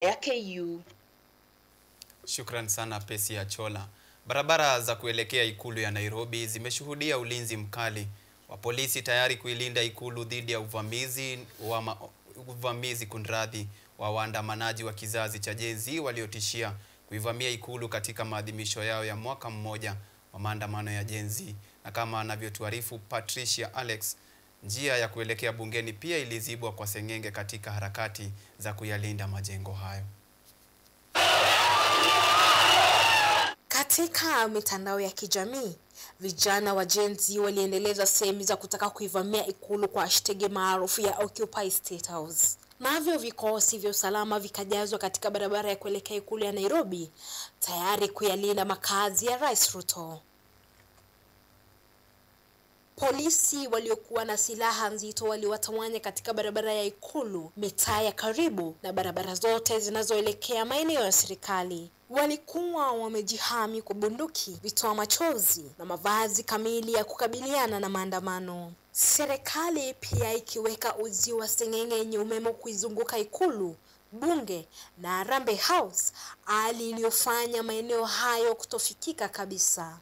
KU. Shukran sana Pesi ya Chola. Barabara za kuelekea ikulu ya Nairobi zimeshuhudia ulinzi mkali wa polisi tayari kuilinda ikulu dhidi ya uvamizi kunradhi wa waandamanaji wa kizazi cha Gen Z waliotishia kuivamia ikulu katika maadhimisho yao ya mwaka mmoja wa maandamano ya Gen Z. Na kama anavyotuarifu Patricia Alex, njia ya kuelekea bungeni pia ilizibwa kwa sengenge katika harakati za kuyalinda majengo hayo. Katika mitandao ya kijamii, vijana wa Gen Z waliendeleza semi za kutaka kuivamia ikulu kwa hashtag maarufu ya Occupy State House. Navyo vikosi vya usalama vikajazwa katika barabara ya kuelekea ikulu ya Nairobi, tayari kuyalinda makazi ya Rais Ruto. Polisi waliokuwa na silaha nzito waliwatawanya katika barabara ya ikulu, mitaa ya karibu na barabara zote zinazoelekea maeneo ya serikali. Walikuwa wamejihami kwa bunduki, vitoa machozi na mavazi kamili ya kukabiliana na maandamano. Serikali pia ikiweka uzio wa sengenge yenye umeme kuizunguka ikulu, bunge na Harambee House, hali iliyofanya maeneo hayo kutofikika kabisa.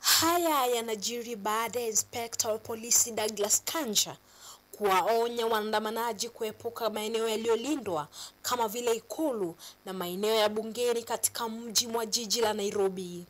Haya yanajiri baada ya Inspector wa polisi Douglas Kanja kuwaonya waandamanaji kuepuka maeneo yaliyolindwa kama vile ikulu na maeneo ya bungeni katika mji mwa jiji la Nairobi.